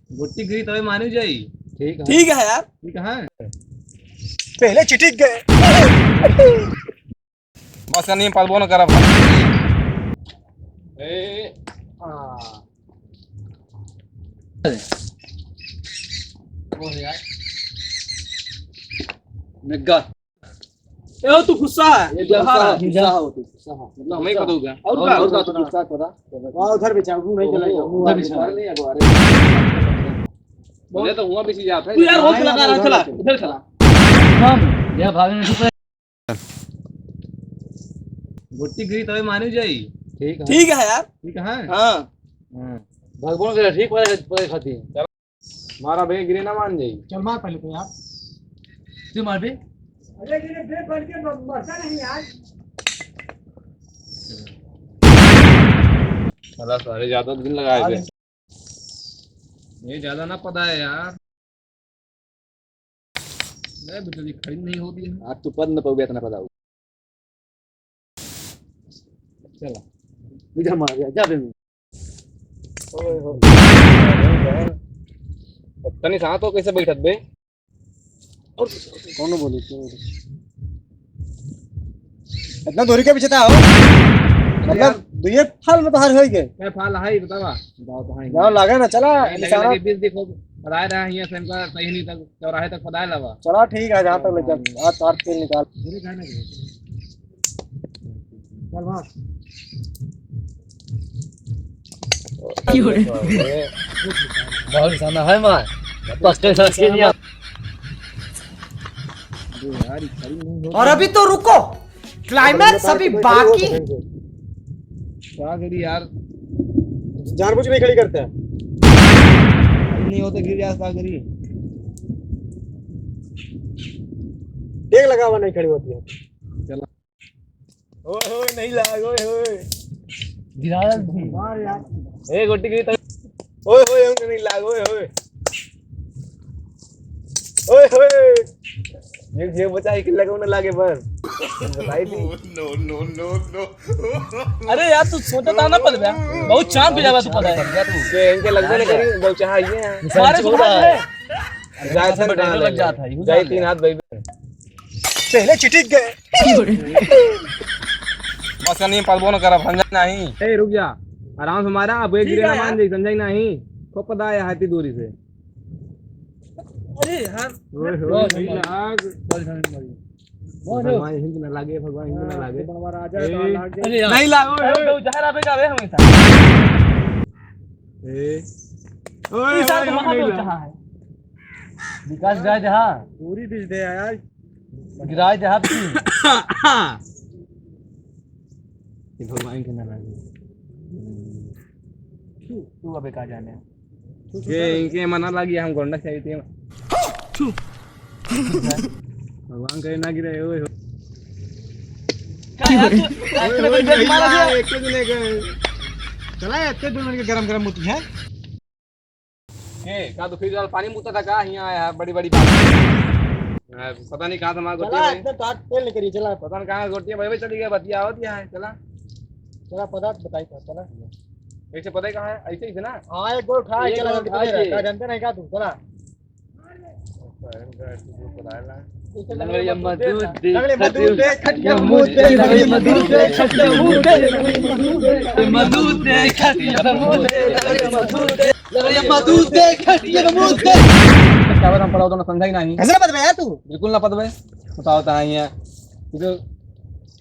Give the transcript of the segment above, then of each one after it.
गुट्टी गिरी तभी मानी जाई। ठीक है यार। ठीक है पहले चिटिक गए। बस नहीं पालबो न करब। ए वो है यार निग्गा ए तू गुस्सा है। ये गुस्सा हो तू गुस्सा हो। मतलब हमें पता होगा और का तू गुस्सा करा। वहां उधर बिछा मुंह नहीं चलेगा मुंह बिछा नहीं अगवारे बोले तो हुआ भी जाता है तू यार रोक लगा रहा चला इधर चला। हम या भागने ठीक है गुट्टी गिरी तभी मानी जाई। ठीक है यार। ठीक है हां भगवान के ठीक पड़े खाती है मारा बे गिरी ना मान जाई। चल मार पहले तो यार। तू मार बे। अरे गिरे ब्रेक पड़ के मरता नहीं यार। साला सारे ज्यादा दिन लगाए थे ये ज्यादा ना पता है यार मैं बेचारी खड़ी नहीं होती है आज तू पद न पाओगे इतना पता हो चला इधर मार गया जा बे। ओए हो तनी साथ हो कैसे बैठत बे और कौन बोले तू इतना दूरी के पीछे था हो मतलब ये फाल में तो हार होई गए। मैं फाल हाई बतावा जाओ तो हाई जाओ लगा ना चला निशाना के बीच देखो पढ़ाए रहा है सेम का सही नहीं तक चौराहे तक पढ़ाए लगा चला ठीक है जहां तक ले चल आ तार तेल निकाल पूरे खाने के चल वहां बहुत निशाना है मां बस के साथ के नहीं और अभी तो रुको क्लाइमैक्स अभी बाकी। क्या करी यार जानबूझ के नहीं खड़ी करते हैं। नहीं होते गिर जा क्या करी टेक लगा हुआ नहीं खड़ी होती है। चला ओए ओए नहीं लाग ओए ओए गिरा मार यार ए गोटी गिरी ओए ओए उनको नहीं लाग ओए ओए ओए ओए ये बचा है कि लगा ना लागे पर बताई थी। no. अरे यार तू सोचा था ना पल बहुत चांद पे जावा तू पता है के इनके लगने नहीं करी बहुत चाहिए है सारे को है जाए सर कहां लग जाता है जाए तीन हाथ भाई पहले चिटिक गए। बस नहीं पालबो न करब समझ नहीं। ए रुक जा आराम से मारा अब एक गिरे ना मान जाई समझाई नहीं को पता है हाथी दूरी से अरे यार ओए होए लाग भगवान हिंद न लागे भगवान हिंद न लागे अरे यार नहीं लागो ओए जहरा पे जावे हमेशा ए ओए साथ महादेव कहां है विकास गाय जहां पूरी बीज दे यार गिराए जहां पे ये भगवान के न लागे तू अबे कहां जाने ये इनके मना लगी हम गोंडा चाहिए थी भगवान करे ना गिरे ओए हो एक दिन गए चला इतने दूर के गरम मोती है के का तो फिर वाला पानी मुता था का यहां आया बड़ी बड़ी बात पता नहीं कहां था हमारा चला गोटी इतने काट तेल नहीं करिए चला पता नहीं कहां गोटी भाई चली गई बतिया होती है चला चला पदार्थ बताई था चला ऐसे पता है कहां है ऐसे ही से ना हां एक गोल खा एक चला गोल खा के। का जानते नहीं का तू चला लंगड़िया मधु लगले मधु दे खटिया मुंह दे लगले मधु दे खटिया मुंह दे मधु दे खटिया मुंह दे लगले मधु दे खटिया मुंह दे क्या बात हम पढ़ाओ तो समझाई नहीं कैसे बता यार तू बिल्कुल ना पता भाई बताओ ता है ये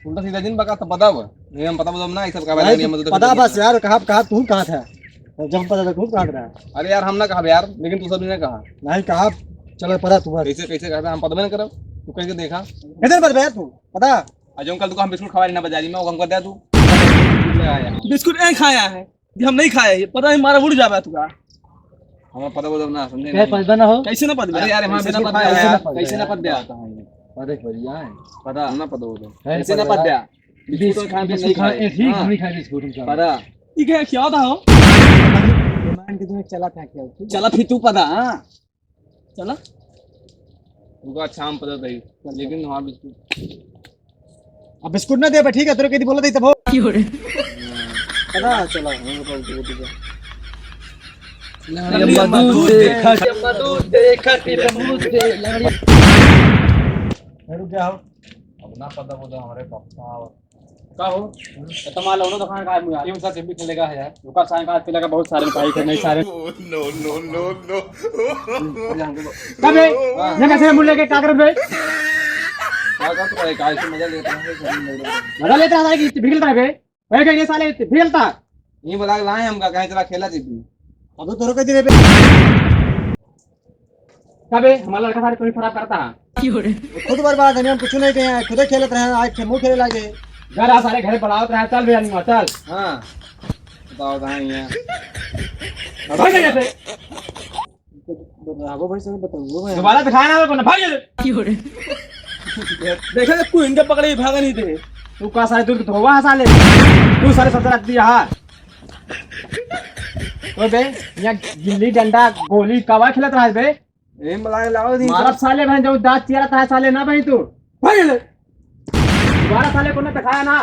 उल्टा सीधा दिन बका तो पता हुआ ये हम पता बता ना ये सब का वाला नियम पता बस यार कहां तू कहां था जब पता था खूब काट रहा है। अरे यार हम ना कहा यार लेकिन तू सब ने कहा नहीं कहा चलो पता तू बस कैसे कैसे कहता हम पता नहीं करब तू कैसे देखा किधर बता यार तू पता आज हम कल तू हम बिस्कुट खवाई ना बाजारी में वो हम कर दिया तू बिस्कुट नहीं खाया है हम नहीं खाए पता नहीं मारा उड़ जावा तू का हमें पता बता ना समझे क्या पता ना हो कैसे ना पता अरे यार हमें कैसे बिस्कुट ना खाया पता यार कैसे ना पता दिया पता बढ़िया है पता हम ना पता वो कैसे ना पता दिया बिस्कुट खाए नहीं खाए ठीक हम नहीं खाए बिस्कुट पता ठीक है क्या था हो मान के तुम्हें चला था क्या चला फिर तू पता हां चला उनको अच्छा हम पता था लेकिन वहां बिस्कुट अब बिस्कुट ना दे बा ठीक है तेरे के बोला था तब हो क्यों रे पता चला हम बताओ मधु देखा मधु देखा मधु रुक जाओ अब ना पता बोला हमारे पापा का हो तमाल लो दुकान का मुझे टीम साथ भी खेलेगा है यार रुका सायंकाल खेलेगा बहुत सारे भाई के नहीं सारे कब है ये कैसे मुल्ले के काकर बे क्या करता है काय से मजा लेता है मजा लेता है कि भिगलता है बे ओए के ये साले भिगलता ये बता लाए हमका कहीं चला खेला थी अब तो रोके दे बे कब है हमारा लड़का सारे कोई खराब करता है खुद बर्बाद है हम कुछ नहीं कहे खुद खेलत रहे आज मुंह खेले लागे घर आ सारे घर पड़ावत रहे चल बे आदमी चल हां बताओ कहां है भाग गए थे राघव भाई से बताओ भाई दोबारा दिखाया ना को ना भाग गए देखा तू इनके पकड़े ही भागा नहीं थे तू का साले दूर धोवा है साले तू सारे सब रख दिया हां ओ बे यहाँ गिल्ली डंडा गोली कवा खेलत रहा है बे एम बला लाओ दी मारब साले बहन जो दांत चिरा था साले ना भाई तू भाग गए दोबारा साले को ना दिखाया ना